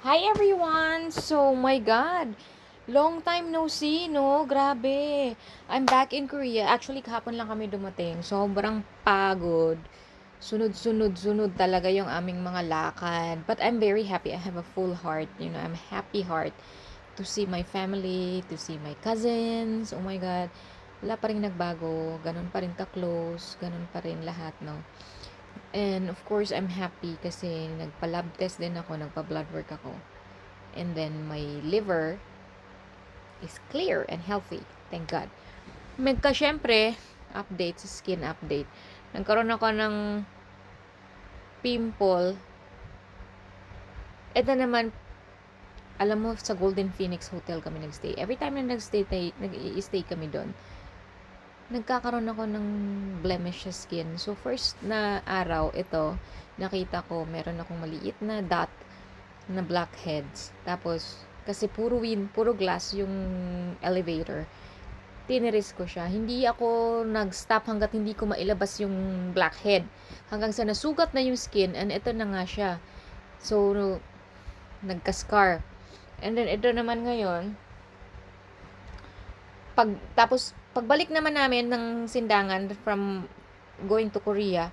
Hi everyone! So, my God, long time no see, no? Grabe. I'm back in Korea. Actually, kahapon lang kami dumating. Sobrang pagod. Sunod-sunod talaga yung aming mga lakad. But I'm very happy. I have a full heart. I'm happy heart to see my family, to see my cousins. Oh my God. Wala pa rin nagbago. Ganun pa rin ka-close. Ganun pa rin lahat, no? And of course, I'm happy kasi nagpa-lab test din ako, nagpa-blood work ako. And then my liver is clear and healthy. Thank God. Syempre, update sa skin update. Nagkaroon ako ng pimple. Ito naman, alam mo, sa Golden Phoenix Hotel kami nagstay. Every time na nag-i-stay kami doon, nagkakaroon ako ng blemish sa skin. So, first na araw, ito, nakita ko, meron akong maliit na dot na blackheads. Tapos, kasi puro glass yung elevator. Tiniris ko siya. Hindi ako nag-stop hanggat hindi ko mailabas yung blackhead. Hanggang sa nasugat na yung skin, and ito na nga siya. So, nagka-scar. And then, ito naman ngayon, pagbalik naman namin ng sindangan from going to Korea,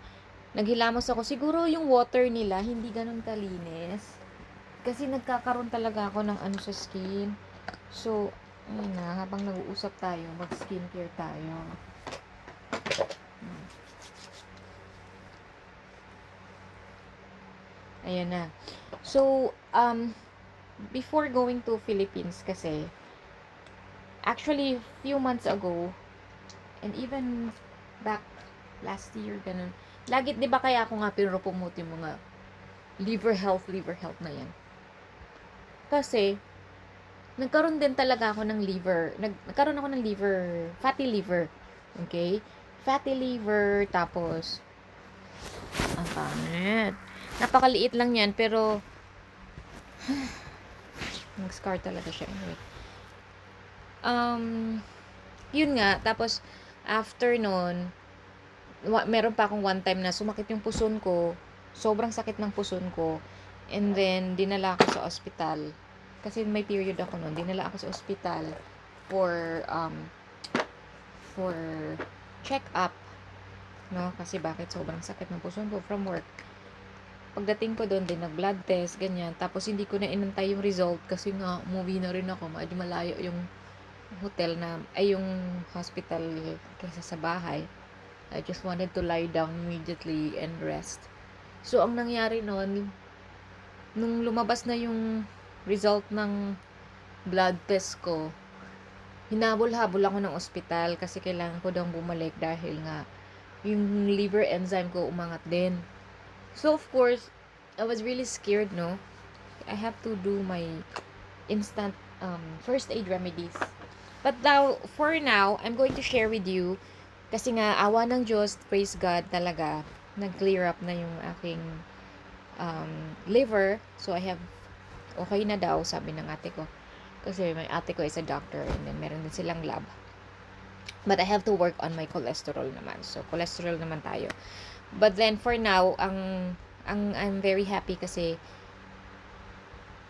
naghilamos ako. Siguro yung water nila, hindi ganun kalinis. Kasi nagkakaroon talaga ako ng ano sa skin. So, ayun na, habang nag-uusap tayo, mag-skincare tayo. Ayan na. So, before going to Philippines kasi, actually, few months ago, and even back last year, ganun. Lagi, di ba kaya ako nga pinropromote yung mga liver health na yan. Kasi, nagkaroon din talaga ako ng nagkaroon ako ng fatty liver. Okay? Fatty liver, tapos, ang pangit. Napakaliit lang yan, pero, nag-scar talaga siya. Anyway. Yun nga, tapos, after nun, meron pa akong one time na sumakit yung puson ko. Sobrang sakit ng puson ko. And then, dinala ako sa ospital. Kasi may period ako noon. Dinala ako sa ospital for check-up. No? Kasi bakit sobrang sakit ng puson ko from work. Pagdating ko doon, din nag-blood test, ganyan. Tapos, hindi ko na inantay yung result kasi nga, umuwi na rin ako. Medyo malayo yung hotel yung hospital kaysa sa bahay. I just wanted to lie down immediately and rest. So, ang nangyari noon, nung lumabas na yung result ng blood test ko, hinabol-habol ako ng ospital kasi kailangan ko daw bumalik dahil nga yung liver enzyme ko umangat din. So, of course, I was really scared, no? I have to do my instant first aid remedies. But for now, I'm going to share with you kasi nga, awa ng Diyos, praise God talaga, nag-clear up na yung aking liver. So, okay na daw, sabi ng ate ko. Kasi may ate ko is a doctor and then meron din silang lab. But I have to work on my cholesterol naman. So, cholesterol naman tayo. But then, for now, I'm very happy kasi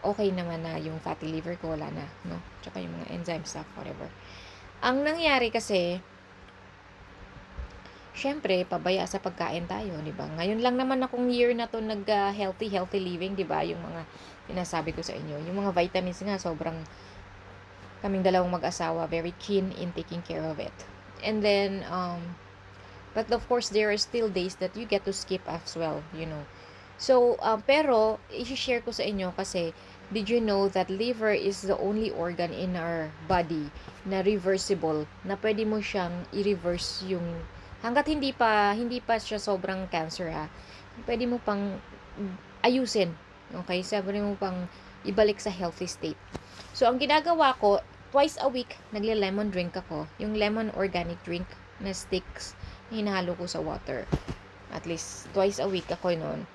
okay naman na yung fatty liver ko, wala na, no? Tsaka yung mga enzyme stuff, whatever. Ang nangyari kasi, syempre, pabaya sa pagkain tayo, di ba? Ngayon lang naman akong year na to healthy living, di ba? Yung mga sinasabi ko sa inyo. Yung mga vitamins nga, sobrang kaming dalawang mag-asawa, very keen in taking care of it. And then, but of course, there are still days that you get to skip as well, you know. So, pero, i-share ko sa inyo kasi, did you know that liver is the only organ in our body na reversible, na pwede mo siyang i-reverse yung, hanggat hindi pa siya sobrang cancer ha, pwede mo pang ayusin, okay? Sabi mo pang ibalik sa healthy state. So, ang ginagawa ko, twice a week, nagle-lemon drink ako. Yung lemon organic drink na sticks, hinahalo ko sa water. At least, twice a week ako noon.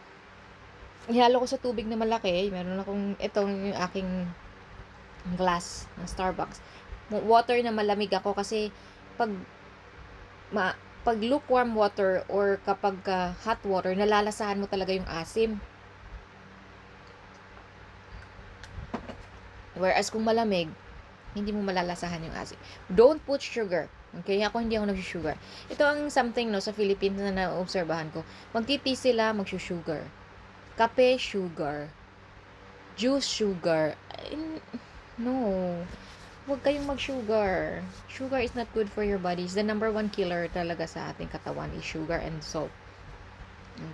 Ihalo ko sa tubig na malaki. Meron akong, itong yung aking glass ng Starbucks. Water na malamig ako kasi pag lukewarm water or kapag hot water, nalalasahan mo talaga yung asim. Whereas kung malamig, hindi mo malalasahan yung asim. Don't put sugar. Okay? Ako hindi ako nag-sugar. Ito ang something no sa Philippines na naobserbahan ko. Magtiti sila, mag-sugar. Kape, sugar. Juice, sugar. No. Huwag kayong mag-sugar. Sugar is not good for your body. It's the number one killer talaga sa ating katawan is sugar and salt.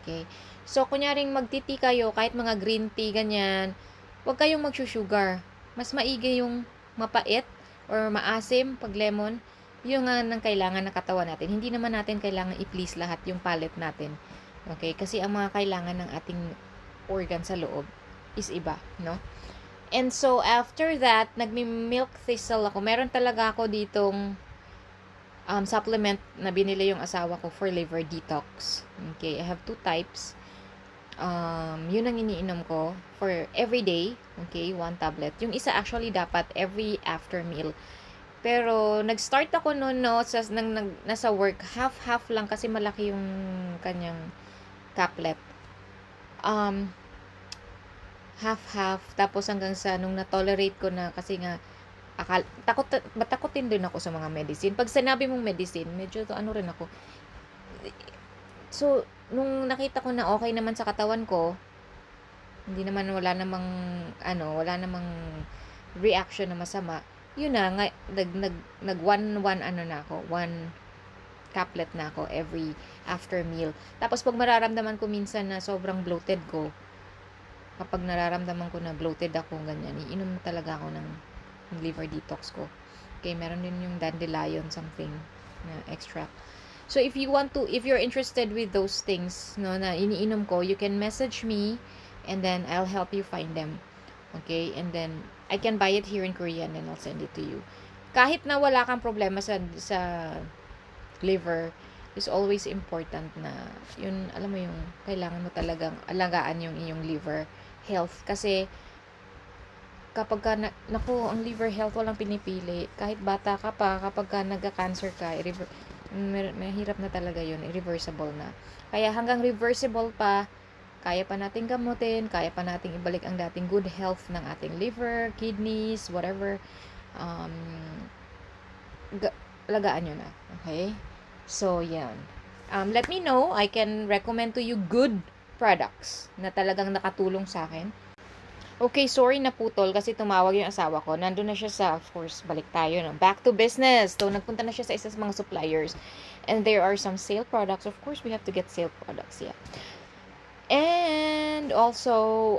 Okay? So, kunyaring magtiti kayo, kahit mga green tea, ganyan, huwag kayong mag-sugar. Mas maigi yung mapait or maasim pag lemon. Yung nga nang kailangan ng katawan natin. Hindi naman natin kailangan i-please lahat yung palate natin. Okay? Kasi ang mga kailangan ng ating organ sa loob is iba, no? And so, after that, nagmi-milk thistle ako. Meron talaga ako ditong supplement na binili yung asawa ko for liver detox. Okay, I have 2 types. Yun ang iniinom ko for every day. Okay, 1 tablet. Yung isa actually dapat every after meal. Pero, nag-start ako noon, no, nasa work. Half-half lang kasi malaki yung kanyang caplet. Half-half. Tapos hanggang sa nung na-tolerate ko na kasi nga takotin din ako sa mga medicine. Pag sinabi mong medicine, medyo ano rin ako. So, nung nakita ko na okay naman sa katawan ko, hindi naman wala namang reaction na masama. Yun na, nag one caplet na ako every after meal. Tapos pag mararamdaman ko minsan na sobrang bloated ko, kapag nararamdaman ko na bloated ako, ganyan, iinom talaga ako ng liver detox ko. Okay, meron din yung dandelion something na extract. So, if you're interested with those things, no, na iniinom ko, you can message me and then I'll help you find them. Okay, and then I can buy it here in Korea and then I'll send it to you. Kahit na wala kang problema sa liver, is always important na yun, alam mo yung kailangan mo talagang alagaan yung iyong liver health kasi kapag ka ang liver health walang pinipili, kahit bata ka pa, kapag ka nagka-cancer ka, mahirap na talaga yun, irreversible na. Kaya hanggang reversible pa, kaya pa nating gamutin, kaya pa nating ibalik ang dating good health ng ating liver, kidneys, whatever. Alagaan nyo na. Okay? So, yan. Let me know. I can recommend to you good products na talagang nakatulong sa akin. Okay, sorry na putol kasi tumawag yung asawa ko. Nandun na siya of course, balik tayo. No? Back to business. So, nagpunta na siya sa isa sa mga suppliers. And there are some sale products. Of course, we have to get sale products. Yeah. And also,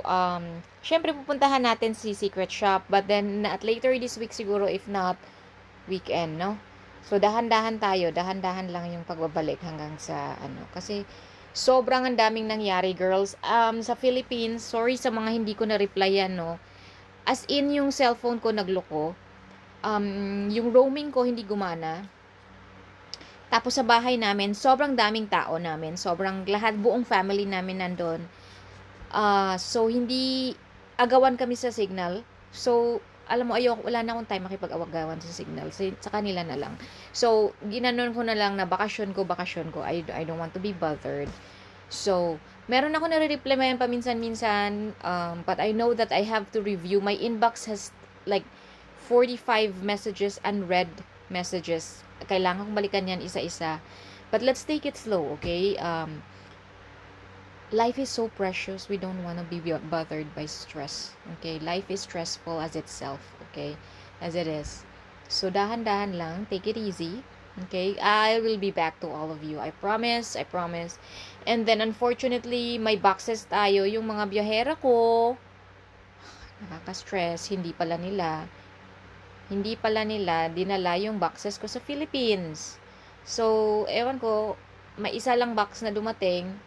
syempre pupuntahan natin si Secret Shop. But then, at later this week siguro, if not, weekend, no? So, dahan-dahan tayo. Dahan-dahan lang yung pagbabalik hanggang sa, kasi, sobrang ang daming nangyari, girls. Sa Philippines, sorry sa mga hindi ko na-replyan, no? As in, yung cellphone ko nagloko. Yung roaming ko hindi gumana. Tapos sa bahay namin, sobrang daming tao namin. Sobrang buong family namin nandun. So, hindi agawan kami sa signal. So, alam mo, wala na akong time makipag-awagawan sa signal. Sa kanila na lang. So, ginanon ko na lang na bakasyon ko. I don't want to be bothered. So, meron ako nare-reply mayan paminsan-minsan. But I know that I have to review. My inbox has like 45 messages, unread messages. Kailangan kong balikan yan isa-isa. But let's take it slow, okay? Life is so precious. We don't want to be bothered by stress. Okay? Life is stressful as itself. Okay? As it is. So, dahan-dahan lang. Take it easy. Okay? I will be back to all of you. I promise. And then, unfortunately, may boxes tayo. Yung mga biyahera ko, nakaka-stress. Hindi pala nila dinala yung boxes ko sa Philippines. So, ewan ko, may isa lang box na dumating.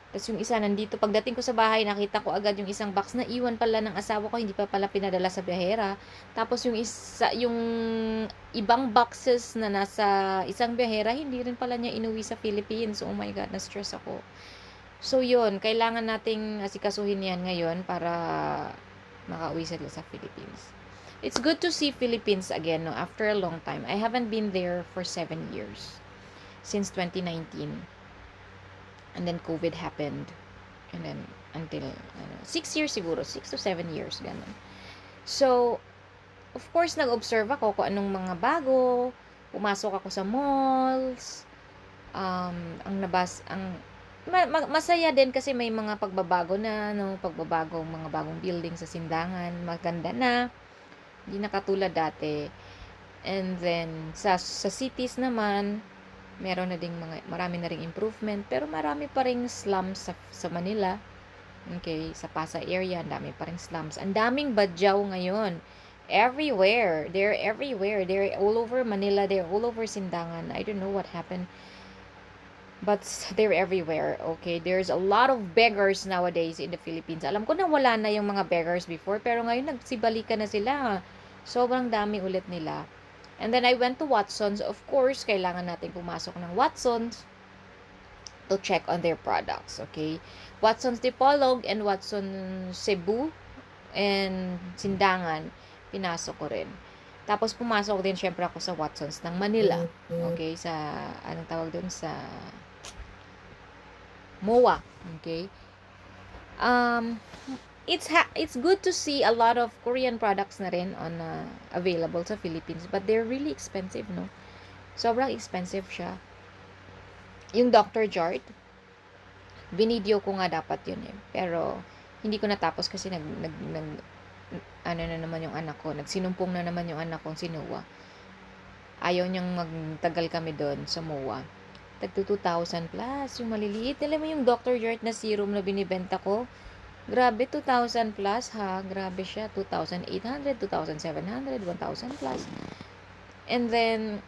Tapos yung isa nandito, pagdating ko sa bahay, nakita ko agad yung isang box na iwan pala ng asawa ko, hindi pa pala pinadala sa biyahera. Tapos yung ibang boxes na nasa isang biyahera, hindi rin pala niya inuwi sa Philippines. Oh my God, na-stress ako. So yun, kailangan nating asikasuhin yan ngayon para makauwi sila sa Philippines. It's good to see Philippines again, no, after a long time. I haven't been there for 7 years. Since 2019. And then COVID happened. And then until 6 years siguro, 6 to 7 years ganun. So of course, nag-observe ako kung anong mga bago, pumasok ako sa malls, ang nabas ang masaya din kasi may mga pagbabago na, no, mga bagong building sa Sindangan, maganda na, hindi na katulad dati. And then, sa cities naman, meron na ding marami na ring improvement, pero marami pa ring slums sa Manila. Okay, sa Pasay area, ang dami pa ring slums. Ang daming badyaw ngayon. Everywhere. They're everywhere. They're all over Manila. They're all over Sindangan. I don't know what happened. But they're everywhere. Okay, there's a lot of beggars nowadays in the Philippines. Alam ko na wala na yung mga beggars before, pero ngayon nagsibalikan na sila. Sobrang dami ulit nila. And then I went to Watson's. Of course, kailangan natin pumasok ng Watson's to check on their products. Okay, Watson's Dipolog and Watson's Cebu and Sindangan, pinasok ko rin. Tapos pumasok din syempre ako sa Watson's ng Manila. Okay, sa anong tawag doon, sa MOA. Okay, it's good to see a lot of Korean products na rin on available sa Philippines, but they're really expensive, no? Sobrang expensive siya. Yung Dr. Jart, binidyo ko nga dapat yun eh. Pero, hindi ko natapos kasi ano na naman yung anak ko. Nagsinumpong na naman yung anak kong si Noah. Ayaw niyang magtagal kami doon sa MOA. Tagto 2,000 plus. Yung maliliit. Alam mo yung Dr. Jart na serum na binibenta ko? Grabe, 2,000 plus ha. Grabe siya. 2,800, 2,700, 1,000 plus. And then,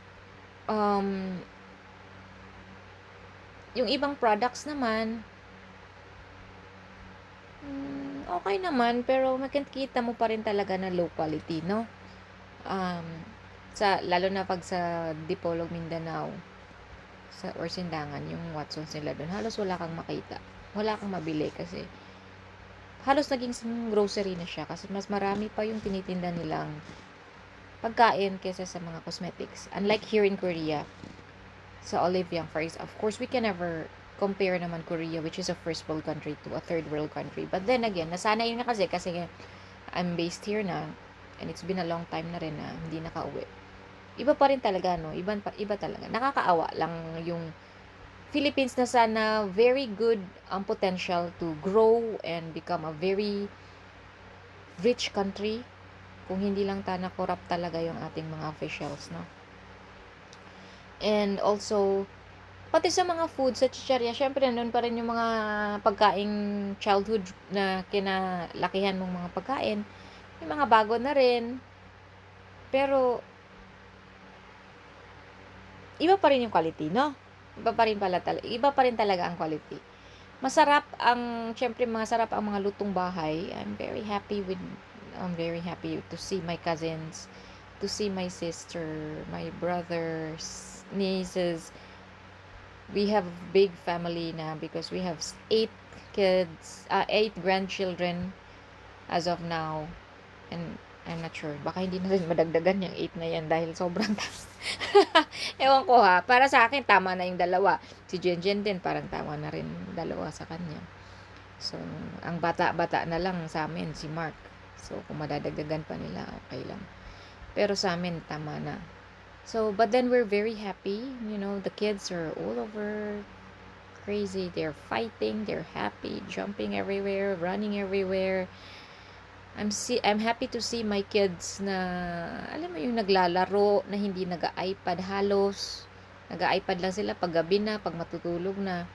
yung ibang products naman, okay naman, pero makikita mo pa rin talaga na low quality, no? Lalo na pag sa Dipolog Mindanao, or Sindangan, yung Watson's nila doon, halos wala kang makita. Wala kang mabili kasi halos naging grocery na siya kasi mas marami pa yung tinitinda nilang pagkain kaysa sa mga cosmetics. Unlike here in Korea, sa Olive Young Fries, of course, we can never compare naman Korea, which is a first world country, to a third world country. But then again, nasanay na kasi I'm based here na, and it's been a long time na rin na hindi nakauwi. Iba pa rin talaga, no? Iba talaga. Nakakaawa lang yung Philippines na sana very good potential to grow and become a very rich country kung hindi lang corrupt talaga yung ating mga officials, no? And also, pati sa mga food, sa chicharia, syempre nandun pa rin yung mga pagkaing childhood na kinalakihan mong mga pagkain. Yung mga bago na rin. Pero, iba pa rin yung quality, no? Iba pa rin talaga ang quality. Syempre masarap ang mga lutong bahay. I'm very happy to see my cousins, to see my sister, my brothers, nieces. We have big family na because we have 8 grandchildren as of now. And I'm not sure. Baka hindi na rin madagdagan yung 8 na yan dahil sobrang ewan ko ha. Para sa akin, tama na yung 2. Si Jenjen din, parang tama na rin 2 sa kanya. So, ang bata-bata na lang sa amin, si Mark. So, kung madadagdagan pa nila, okay lang. Pero sa amin, tama na. So, but then we're very happy. You know, the kids are all over crazy. They're fighting, they're happy, jumping everywhere, running everywhere. I'm happy to see my kids na, alam mo yung naglalaro, na hindi nag-iPad halos. Nag-iPad lang sila pag gabi na, pag matutulog na.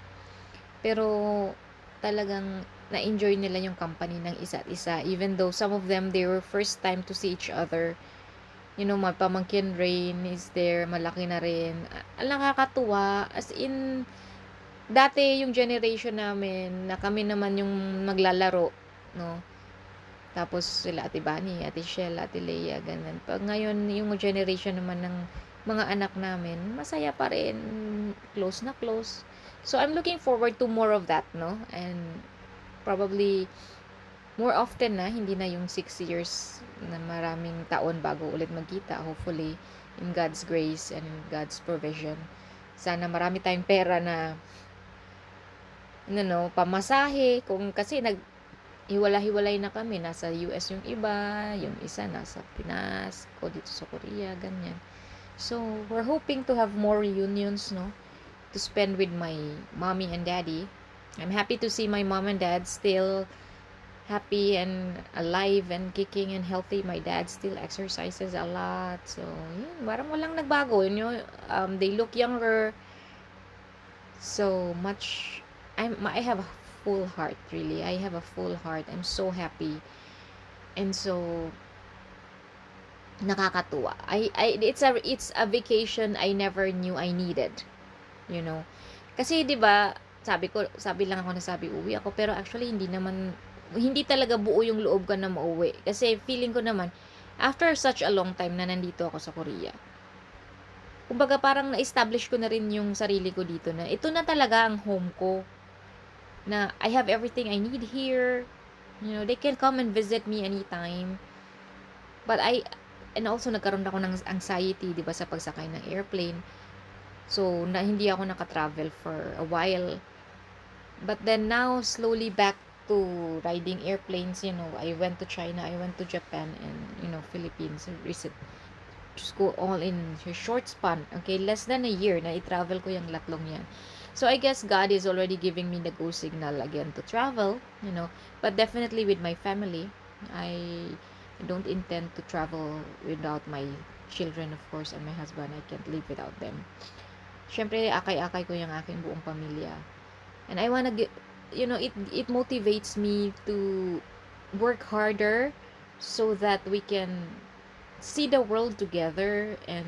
Pero, talagang na-enjoy nila yung company ng isa't isa. Even though some of them, they were first time to see each other. You know, my pamangkin Rain is there, malaki na rin. Ang nakakatuwa, as in, dati yung generation namin, na kami naman yung maglalaro, no? Tapos sila Ate Bani, Ate Shell, Ate Leia, ganun. Pag ngayon, yung generation naman ng mga anak namin, masaya pa rin, close na close. So, I'm looking forward to more of that, no? And probably, more often na, hindi na yung 6 years na maraming taon bago ulit magkita. Hopefully, in God's grace and in God's provision. Sana marami tayong pera na pamasahe. Kasi hiwala-hiwalay na kami. Nasa US yung iba, yung isa nasa Pinas, ko dito sa Korea, ganyan. So, we're hoping to have more reunions, no? To spend with my mommy and daddy. I'm happy to see my mom and dad still happy and alive and kicking and healthy. My dad still exercises a lot. So, yun, parang walang nagbago. They look younger. So much. I have a full heart, really. I have a full heart. I'm so happy. And so, nakakatuwa. It's a vacation I never knew I needed. You know? Kasi, di ba, sabi lang ako na uwi ako, pero actually, hindi talaga buo yung loob ko na mauwi. Kasi, feeling ko naman, after such a long time na nandito ako sa Korea, kumbaga parang na-establish ko na rin yung sarili ko dito na ito na talaga ang home ko. Na I have everything I need here. They can come and visit me anytime. But and also nagkaroon ako ng anxiety, 'di ba, sa pagsakay ng airplane. So, hindi ako naka-travel for a while. But then now, slowly back to riding airplanes, I went to China, I went to Japan, and, Philippines, recent. Diyos ko, all in a short span. Okay, less than a year na i-travel ko yung latlong yan. So, I guess God is already giving me the go signal again to travel, But definitely with my family, I don't intend to travel without my children, of course, and my husband. I can't live without them. Siyempre, akay-akay ko yung aking buong pamilya. And I wanna get, it motivates me to work harder so that we can see the world together and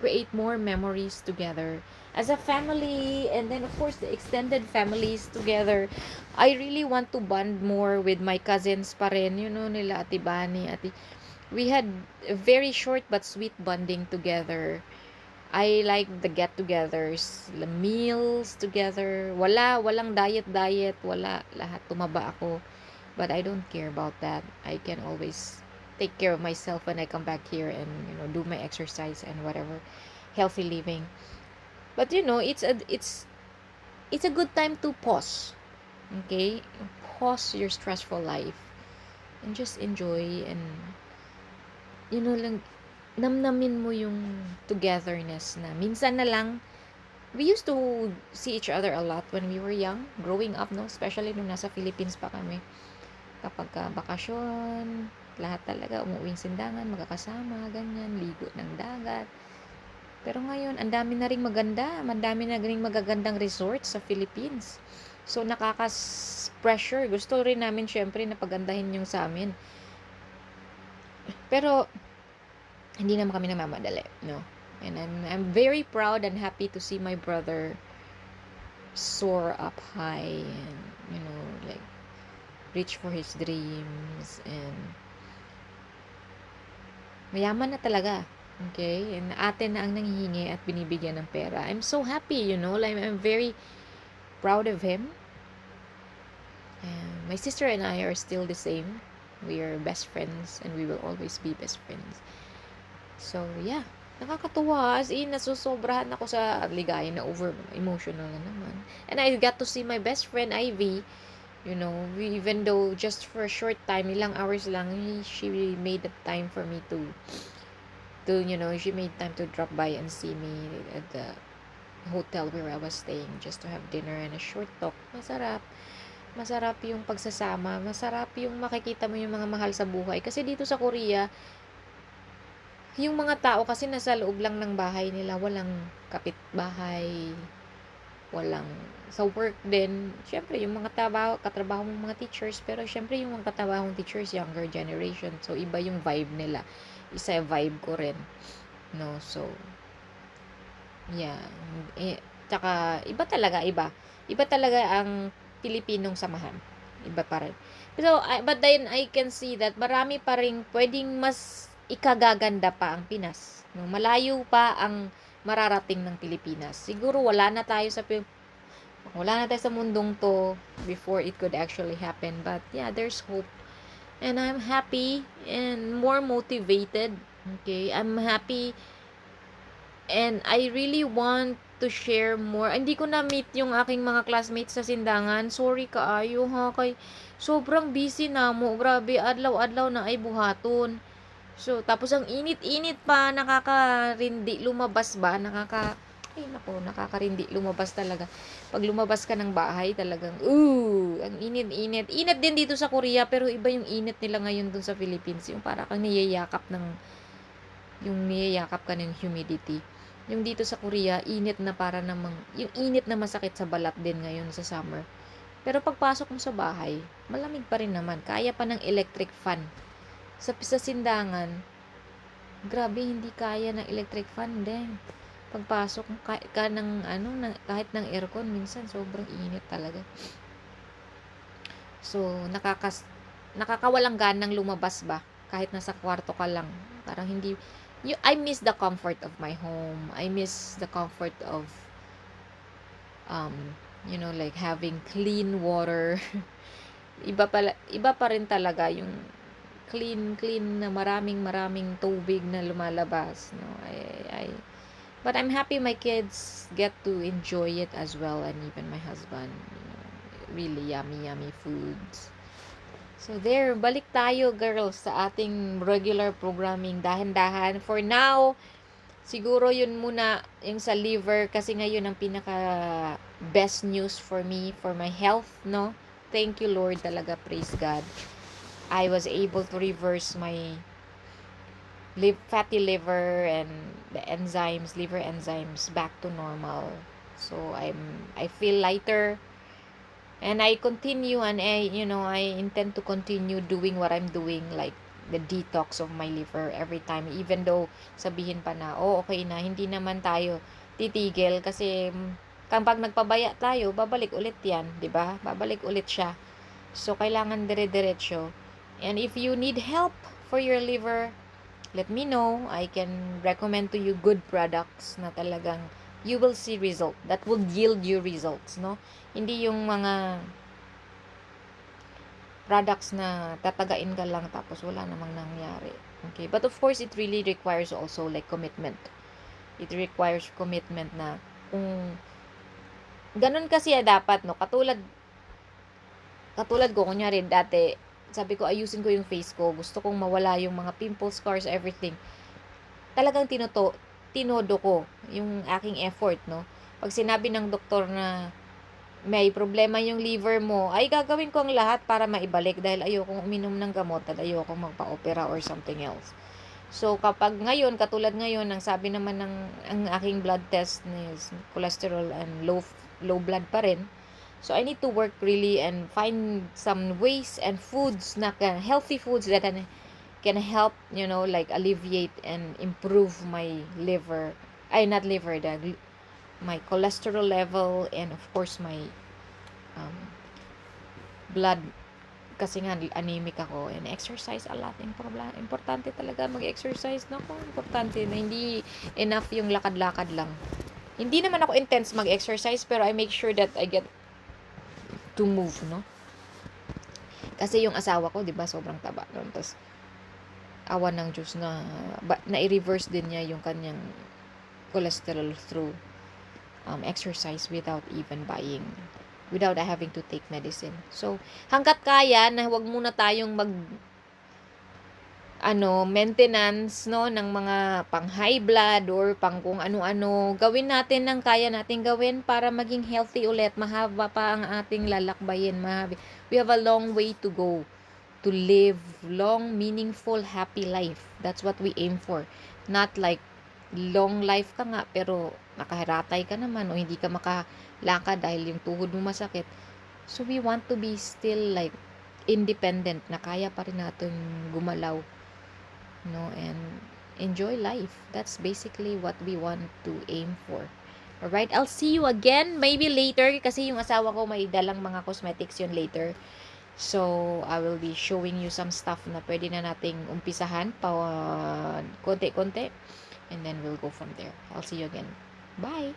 create more memories together as a family, and then of course the extended families together. I really want to bond more with my cousins pa rin, nila Ate Bani, we had a very short but sweet bonding together. I like the get-togethers, the meals together. Walang diet, wala, lahat tumaba ako. But I don't care about that. I can always take care of myself when I come back here and, do my exercise and whatever, healthy living. But it's a good time to pause. Okay? Pause your stressful life and just enjoy and lang namnamin mo yung togetherness na minsan na lang. We used to see each other a lot when we were young, growing up, no? Especially nung nasa Philippines pa kami. Kapag bakasyon, lahat talaga umuwing sindangan, magkakasama, ganyan, ligo ng dagat. Pero ngayon, ang dami na ring magagandang resorts sa Philippines. So, pressure. Gusto rin namin syempre na pagandahin yung sa amin. Pero, hindi naman kami namamadali, no? And I'm very proud and happy to see my brother soar up high and, like, reach for his dreams, and mayaman na talaga, okay? And ate na ang nanghihingi at binibigyan ng pera. I'm so happy, like, I'm very proud of him. And my sister and I are still the same. We are best friends and we will always be best friends. So, yeah. Nakakatuwa. As in, nasusobrahan ako sa ligaya na over-emotional na naman. And I got to see my best friend, Ivy. Even though just for a short time, ilang hours lang, she made the time for me she made time to drop by and see me at the hotel where I was staying just to have dinner and a short talk. Masarap. Masarap yung pagsasama. Masarap yung makikita mo yung mga mahal sa buhay. Kasi dito sa Korea, yung mga tao kasi nasa loob lang ng bahay nila, walang kapitbahay, walang sa work din. Syempre, yung mga katrabaho mong mga teachers, pero syempre yung mga katrabahong teachers, younger generation. So, iba yung vibe nila. Isa yung vibe ko rin. No, so, yeah. Tsaka, iba talaga. Iba talaga ang Pilipinong samahan. Iba pa rin. So, but then, I can see that marami pa rin pwedeng mas ikagaganda pa ang Pinas. No, malayo pa ang mararating ng Pilipinas. Siguro wala na tayo sa mundong to before it could actually happen. But yeah, there's hope. And I'm happy and more motivated. Okay, I'm happy and I really want to share more. Hindi ko na-meet yung aking mga classmates sa sindangan. Sorry kaayo ha, kay sobrang busy na mo. Grabe, adlaw-adlaw na ay buhaton. So, tapos ang init-init pa, nakakarindi lumabas ba? Ay nako, nakakarindi lumabas talaga. Pag lumabas ka ng bahay, talagang, ang init-init. Init din dito sa Korea, pero iba yung init nila ngayon dun sa Philippines. Yung para kang niyayakap ka ng humidity. Yung dito sa Korea, init na para namang, yung init na masakit sa balat din ngayon sa summer. Pero pagpasok mo sa bahay, malamig pa rin naman. Kaya pa ng electric fan. Sa sindangan, grabe, hindi kaya ng electric fan din. Pagpasok ka ng kahit ng aircon, minsan sobrang init talaga. So, nakakawalang ganang lumabas ba? Kahit nasa kwarto ka lang. Parang hindi, I miss the comfort of my home. I miss the comfort of, like having clean water. iba pa rin talaga yung clean na maraming tubig na lumalabas, no. But I'm happy my kids get to enjoy it as well, and even my husband, really yummy foods. So there, balik tayo girls sa ating regular programming, dahan-dahan. For now, siguro yun muna yung sa liver, kasi ngayon ang pinaka best news for me, for my health, no. Thank you Lord talaga, praise God. I was able to reverse my fatty liver and the liver enzymes back to normal. So I feel lighter, and I continue, and I intend to continue doing what I'm doing, like the detox of my liver every time, even though sabihin pa na, okay na, hindi naman tayo titigil, kasi kapag nagpabaya tayo, babalik ulit yan, 'di ba? Babalik ulit siya. So kailangan dire-diretso. And if you need help for your liver, let me know. I can recommend to you good products na talagang you will see result. That will yield you results, no? Hindi yung mga products na tatagain ka lang tapos wala namang nangyari. Okay? But of course, it really requires also like commitment. It requires commitment na kung ganun kasi dapat, no? Katulad ko, kunyari, dati, sabi ko, ayusin ko yung face ko. Gusto kong mawala yung mga pimples, scars, everything. Talagang tinodo ko yung aking effort, no? Pag sinabi ng doktor na may problema yung liver mo, ay gagawin ko ang lahat para maibalik, dahil ayokong uminom ng gamot at ayokong magpa-opera or something else. So, kapag ngayon, katulad ngayon, ang sabi naman ang aking blood test is cholesterol and low blood pa rin. So, I need to work really and find some ways and foods healthy foods that can help, like alleviate and improve my liver. My cholesterol level, and of course, my blood. Kasi nga, anemic ako. And exercise a lot. Importante talaga mag-exercise. Naku, importante na hindi enough yung lakad-lakad lang. Hindi naman ako intense mag-exercise, pero I make sure that I get to move, no? Kasi yung asawa ko, 'di ba, sobrang taba noon. Tapos awan ng Diyos na i-reverse din niya yung kanyang cholesterol through exercise without having to take medicine. So, hanggat kaya na huwag muna tayong maintenance, no, ng mga pang high blood or pang kung ano-ano. Gawin natin ang kaya natin gawin para maging healthy ulit. Mahaba pa ang ating lalakbayin. We have a long way to go to live long, meaningful, happy life. That's what we aim for. Not like long life ka nga pero nakahiratay ka naman o hindi ka makalakad dahil yung tuhod mo masakit. So we want to be still like independent, na kaya pa rin natin gumalaw, no, and enjoy life. That's basically what we want to aim for. Alright, I'll see you again maybe later, kasi yung asawa ko may dalang mga cosmetics yun later. So, I will be showing you some stuff na pwede na nating umpisahan pa konti-konti, and then we'll go from there. I'll see you again. Bye!